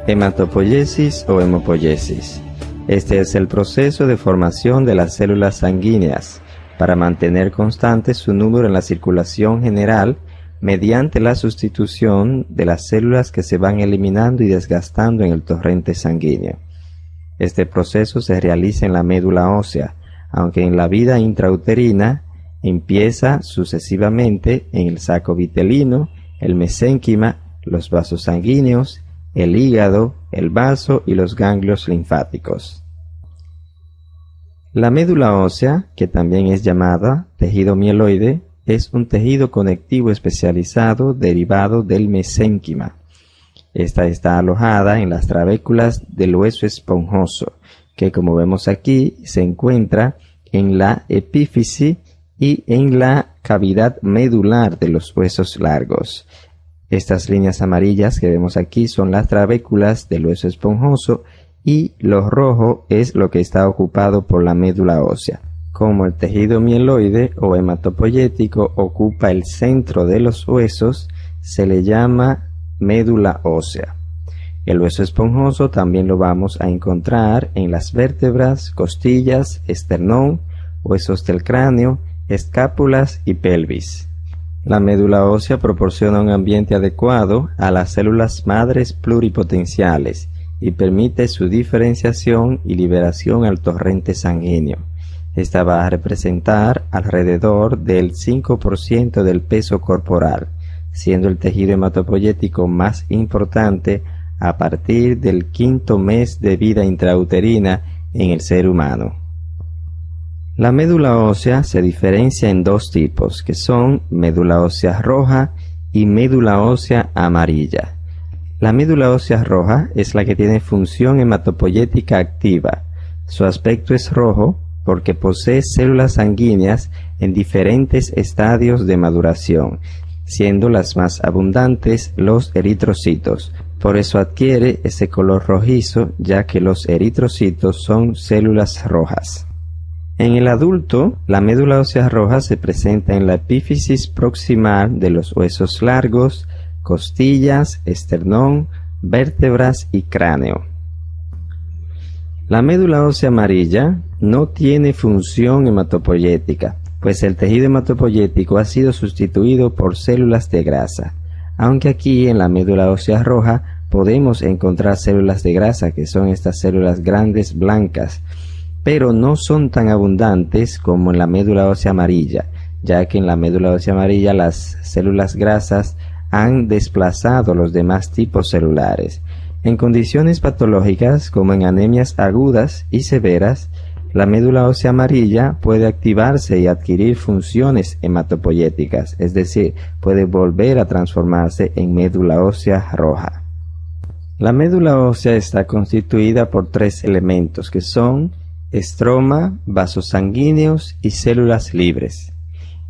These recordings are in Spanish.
Hematopoiesis o hemopoiesis. Este es el proceso de formación de las células sanguíneas para mantener constante su número en la circulación general mediante la sustitución de las células que se van eliminando y desgastando en el torrente sanguíneo. Este proceso se realiza en la médula ósea, aunque en la vida intrauterina empieza sucesivamente en el saco vitelino, el mesénquima, los vasos sanguíneos, el hígado, el vaso y los ganglios linfáticos. La médula ósea, que también es llamada tejido mieloide, es un tejido conectivo especializado derivado del mesénquima. Esta está alojada en las trabéculas del hueso esponjoso, que como vemos aquí se encuentra en la epífisis y en la cavidad medular de los huesos largos. Estas líneas amarillas que vemos aquí son las trabéculas del hueso esponjoso y lo rojo es lo que está ocupado por la médula ósea. Como el tejido mieloide o hematopoyético ocupa el centro de los huesos, se le llama médula ósea. El hueso esponjoso también lo vamos a encontrar en las vértebras, costillas, esternón, huesos del cráneo, escápulas y pelvis. La médula ósea proporciona un ambiente adecuado a las células madres pluripotenciales y permite su diferenciación y liberación al torrente sanguíneo. Esta va a representar alrededor del 5% del peso corporal, siendo el tejido hematopoyético más importante a partir del quinto mes de vida intrauterina en el ser humano. La médula ósea se diferencia en dos tipos, que son médula ósea roja y médula ósea amarilla. La médula ósea roja es la que tiene función hematopoyética activa. Su aspecto es rojo porque posee células sanguíneas en diferentes estadios de maduración, siendo las más abundantes los eritrocitos. Por eso adquiere ese color rojizo, ya que los eritrocitos son células rojas. En el adulto, la médula ósea roja se presenta en la epífisis proximal de los huesos largos, costillas, esternón, vértebras y cráneo. La médula ósea amarilla no tiene función hematopoyética, pues el tejido hematopoyético ha sido sustituido por células de grasa, aunque aquí en la médula ósea roja podemos encontrar células de grasa, que son estas células grandes blancas, pero no son tan abundantes como en la médula ósea amarilla, ya que en la médula ósea amarilla las células grasas han desplazado los demás tipos celulares. En condiciones patológicas, como en anemias agudas y severas, la médula ósea amarilla puede activarse y adquirir funciones hematopoyéticas, es decir, puede volver a transformarse en médula ósea roja. La médula ósea está constituida por tres elementos, que son estroma, vasos sanguíneos y células libres.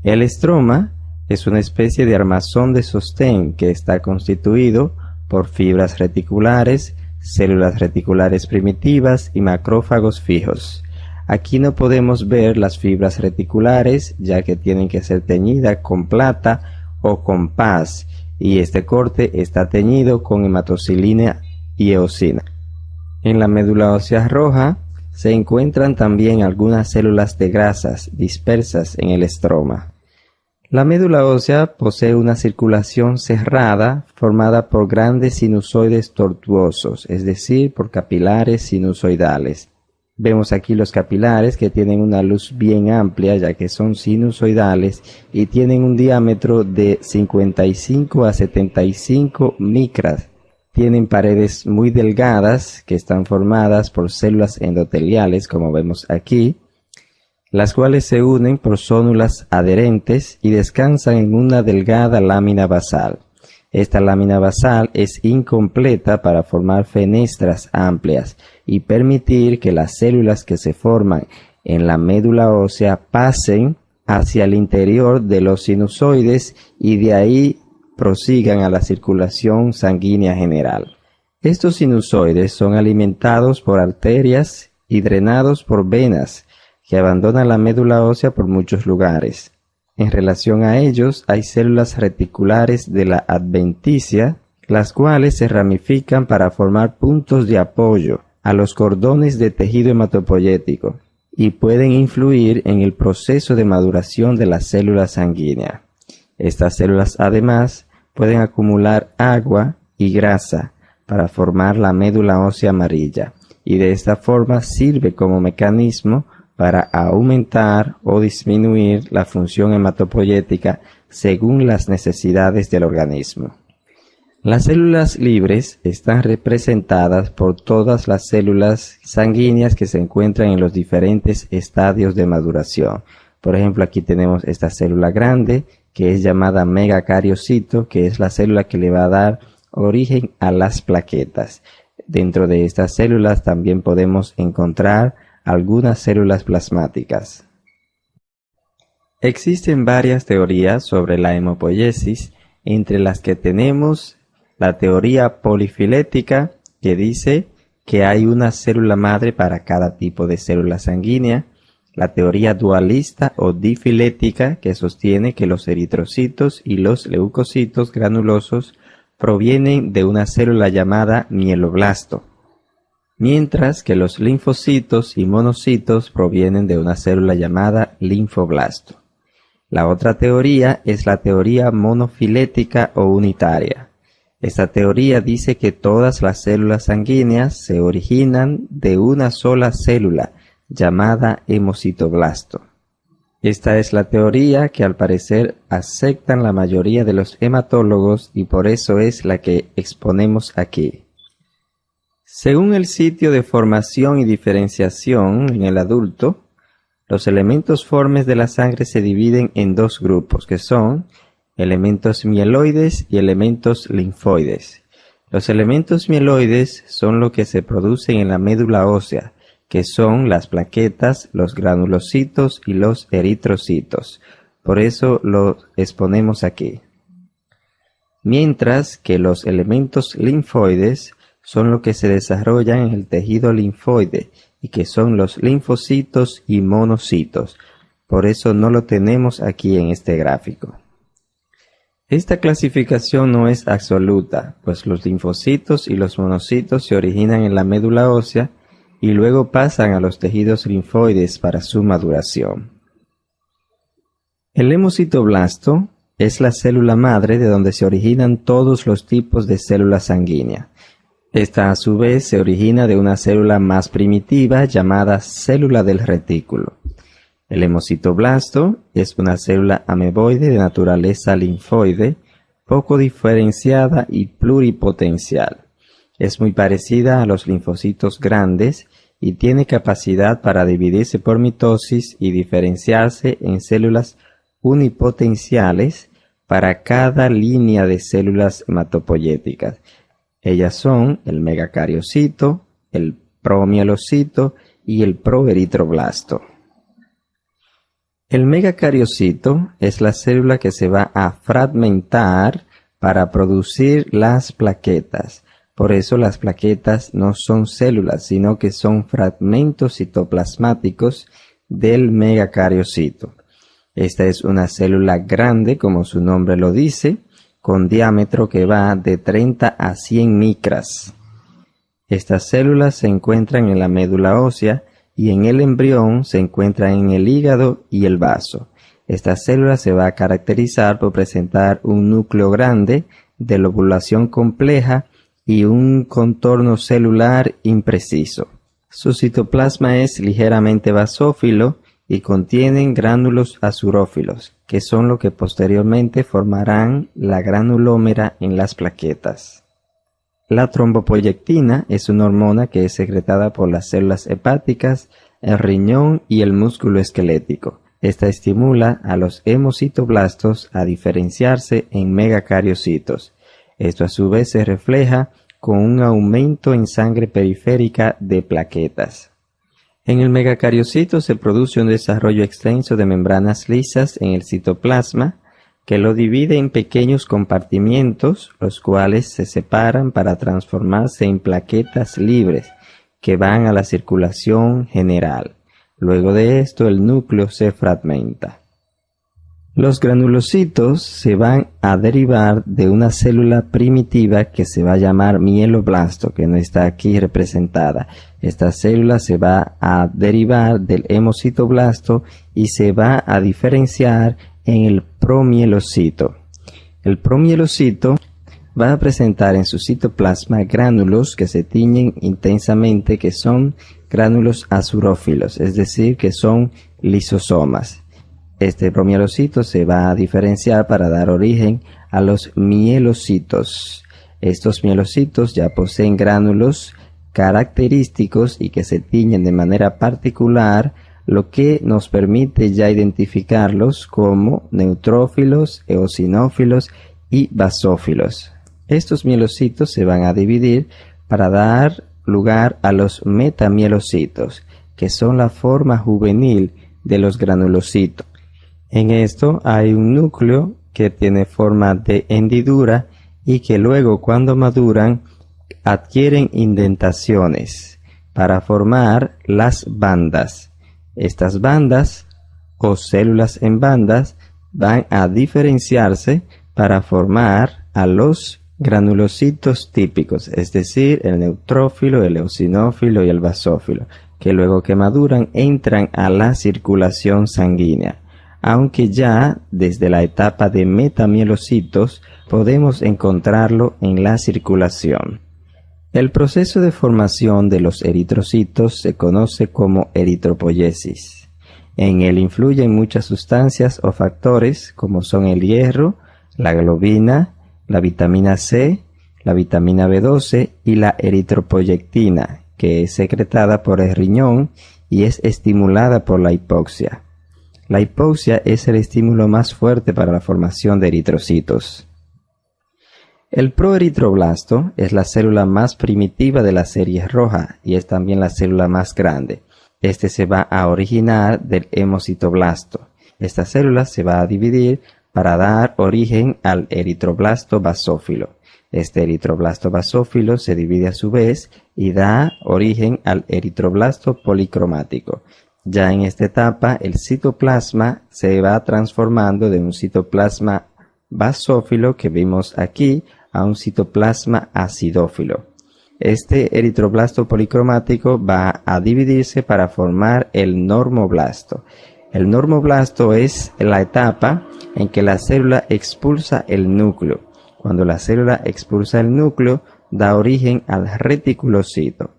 El estroma es una especie de armazón de sostén que está constituido por fibras reticulares, células reticulares primitivas y macrófagos fijos. Aquí no podemos ver las fibras reticulares, ya que tienen que ser teñidas con plata o con paz, y este corte está teñido con hematocilina y eosina. En la médula ósea roja se encuentran también algunas células de grasas dispersas en el estroma. La médula ósea posee una circulación cerrada formada por grandes sinusoides tortuosos, es decir, por capilares sinusoidales. Vemos aquí los capilares que tienen una luz bien amplia, ya que son sinusoidales y tienen un diámetro de 55 a 75 micras. Tienen paredes muy delgadas que están formadas por células endoteliales, como vemos aquí, las cuales se unen por zónulas adherentes y descansan en una delgada lámina basal. Esta lámina basal es incompleta para formar fenestras amplias y permitir que las células que se forman en la médula ósea pasen hacia el interior de los sinusoides y de ahí prosigan a la circulación sanguínea general. Estos sinusoides son alimentados por arterias y drenados por venas que abandonan la médula ósea por muchos lugares. En relación a ellos hay células reticulares de la adventicia, las cuales se ramifican para formar puntos de apoyo a los cordones de tejido hematopoyético y pueden influir en el proceso de maduración de la célula sanguínea. Estas células además pueden acumular agua y grasa para formar la médula ósea amarilla y de esta forma sirve como mecanismo para aumentar o disminuir la función hematopoyética según las necesidades del organismo. Las células libres están representadas por todas las células sanguíneas que se encuentran en los diferentes estadios de maduración. Por ejemplo, aquí tenemos esta célula grande que es llamada megacariocito, que es la célula que le va a dar origen a las plaquetas. Dentro de estas células también podemos encontrar algunas células plasmáticas. Existen varias teorías sobre la hemopoiesis, entre las que tenemos la teoría polifilética, que dice que hay una célula madre para cada tipo de célula sanguínea, la teoría dualista o difilética, que sostiene que los eritrocitos y los leucocitos granulosos provienen de una célula llamada mieloblasto, mientras que los linfocitos y monocitos provienen de una célula llamada linfoblasto. La otra teoría es la teoría monofilética o unitaria. Esta teoría dice que todas las células sanguíneas se originan de una sola célula, llamada hemocitoblasto. Esta es la teoría que al parecer aceptan la mayoría de los hematólogos y por eso es la que exponemos aquí. Según el sitio de formación y diferenciación en el adulto, los elementos formes de la sangre se dividen en dos grupos, que son elementos mieloides y elementos linfoides. Los elementos mieloides son lo que se producen en la médula ósea, que son las plaquetas, los granulocitos y los eritrocitos. Por eso los exponemos aquí. Mientras que los elementos linfoides son lo que se desarrollan en el tejido linfoide y que son los linfocitos y monocitos. Por eso no lo tenemos aquí en este gráfico. Esta clasificación no es absoluta, pues los linfocitos y los monocitos se originan en la médula ósea y luego pasan a los tejidos linfoides para su maduración. El hemocitoblasto es la célula madre de donde se originan todos los tipos de células sanguíneas. Esta a su vez se origina de una célula más primitiva llamada célula del retículo. El hemocitoblasto es una célula ameboide de naturaleza linfoide, poco diferenciada y pluripotencial. Es muy parecida a los linfocitos grandes y tiene capacidad para dividirse por mitosis y diferenciarse en células unipotenciales para cada línea de células hematopoyéticas. Ellas son el megacariocito, el promielocito y el proeritroblasto. El megacariocito es la célula que se va a fragmentar para producir las plaquetas. Por eso las plaquetas no son células, sino que son fragmentos citoplasmáticos del megacariocito. Esta es una célula grande, como su nombre lo dice, con diámetro que va de 30 a 100 micras. Estas células se encuentran en la médula ósea y en el embrión se encuentran en el hígado y el vaso. Esta célula se va a caracterizar por presentar un núcleo grande de lobulación compleja y un contorno celular impreciso. Su citoplasma es ligeramente basófilo y contienen gránulos azurófilos, que son lo que posteriormente formarán la granulómera en las plaquetas. La trombopoyectina es una hormona que es secretada por las células hepáticas, el riñón y el músculo esquelético. Esta estimula a los hemocitoblastos a diferenciarse en megacariocitos. Esto a su vez se refleja con un aumento en sangre periférica de plaquetas. En el megacariocito se produce un desarrollo extenso de membranas lisas en el citoplasma, que lo divide en pequeños compartimientos, los cuales se separan para transformarse en plaquetas libres que van a la circulación general. Luego de esto el núcleo se fragmenta. Los granulocitos se van a derivar de una célula primitiva que se va a llamar mieloblasto, que no está aquí representada. Esta célula se va a derivar del hemocitoblasto y se va a diferenciar en el promielocito. El promielocito va a presentar en su citoplasma gránulos que se tiñen intensamente, que son gránulos azurófilos, es decir, que son lisosomas. Este promielocito se va a diferenciar para dar origen a los mielocitos. Estos mielocitos ya poseen gránulos característicos y que se tiñen de manera particular, lo que nos permite ya identificarlos como neutrófilos, eosinófilos y basófilos. Estos mielocitos se van a dividir para dar lugar a los metamielocitos, que son la forma juvenil de los granulocitos. En esto hay un núcleo que tiene forma de hendidura y que luego, cuando maduran, adquieren indentaciones para formar las bandas. Estas bandas o células en bandas van a diferenciarse para formar a los granulocitos típicos, es decir, el neutrófilo, el eosinófilo y el basófilo, que luego que maduran entran a la circulación sanguínea. Aunque ya desde la etapa de metamielocitos podemos encontrarlo en la circulación. El proceso de formación de los eritrocitos se conoce como eritropoiesis. En él influyen muchas sustancias o factores como son el hierro, la globina, la vitamina C, la vitamina B12 y la eritropoyectina, que es secretada por el riñón y es estimulada por la hipoxia. La hipoxia es el estímulo más fuerte para la formación de eritrocitos. El proeritroblasto es la célula más primitiva de la serie roja y es también la célula más grande. Este se va a originar del hemocitoblasto. Esta célula se va a dividir para dar origen al eritroblasto basófilo. Este eritroblasto basófilo se divide a su vez y da origen al eritroblasto policromático. Ya en esta etapa, el citoplasma se va transformando de un citoplasma basófilo que vimos aquí a un citoplasma acidófilo. Este eritroblasto policromático va a dividirse para formar el normoblasto. El normoblasto es la etapa en que la célula expulsa el núcleo. Cuando la célula expulsa el núcleo, da origen al reticulocito.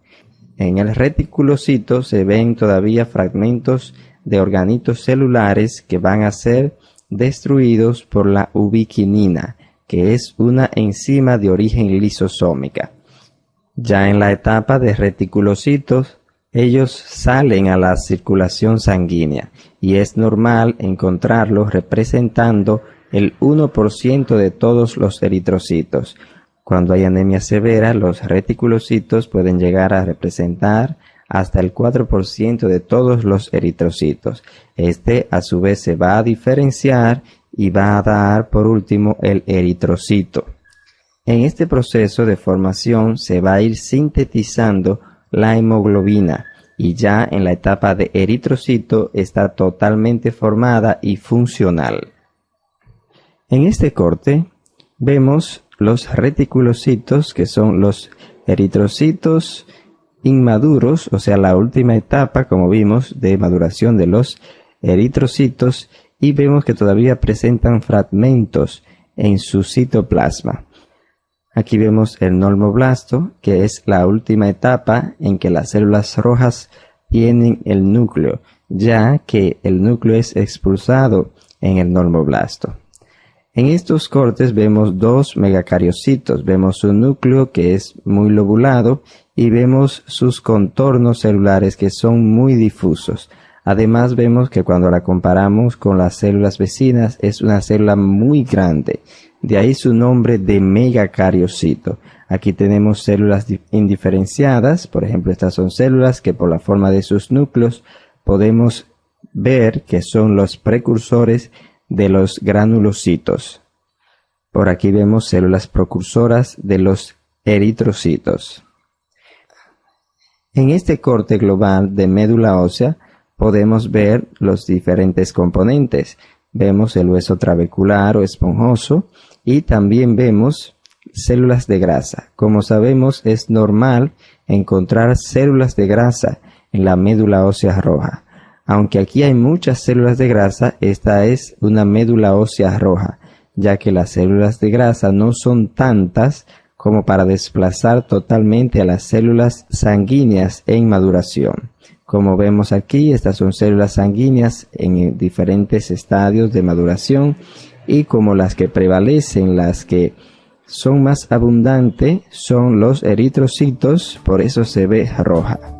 En el reticulocito se ven todavía fragmentos de organitos celulares que van a ser destruidos por la ubiquinina, que es una enzima de origen lisosómica. Ya en la etapa de reticulocitos, ellos salen a la circulación sanguínea y es normal encontrarlos representando el 1% de todos los eritrocitos. Cuando hay anemia severa, los reticulocitos pueden llegar a representar hasta el 4% de todos los eritrocitos. Este a su vez se va a diferenciar y va a dar por último el eritrocito. En este proceso de formación se va a ir sintetizando la hemoglobina y ya en la etapa de eritrocito está totalmente formada y funcional. En este corte vemos los reticulocitos, que son los eritrocitos inmaduros, o sea, la última etapa, como vimos, de maduración de los eritrocitos, y vemos que todavía presentan fragmentos en su citoplasma. Aquí vemos el normoblasto, que es la última etapa en que las células rojas tienen el núcleo, ya que el núcleo es expulsado en el normoblasto. En estos cortes vemos dos megacariocitos, vemos su núcleo que es muy lobulado y vemos sus contornos celulares que son muy difusos. Además vemos que cuando la comparamos con las células vecinas es una célula muy grande, de ahí su nombre de megacariocito. Aquí tenemos células indiferenciadas, por ejemplo estas son células que por la forma de sus núcleos podemos ver que son los precursores de los granulocitos. Por aquí vemos células precursoras de los eritrocitos. En este corte global de médula ósea podemos ver los diferentes componentes. vemos el hueso trabecular o esponjoso y también vemos células de grasa. Como sabemos, es normal encontrar células de grasa en la médula ósea roja. Aunque aquí hay muchas células de grasa, esta es una médula ósea roja, ya que las células de grasa no son tantas como para desplazar totalmente a las células sanguíneas en maduración. Como vemos aquí, estas son células sanguíneas en diferentes estadios de maduración y como las que prevalecen, las que son más abundantes, son los eritrocitos, por eso se ve roja.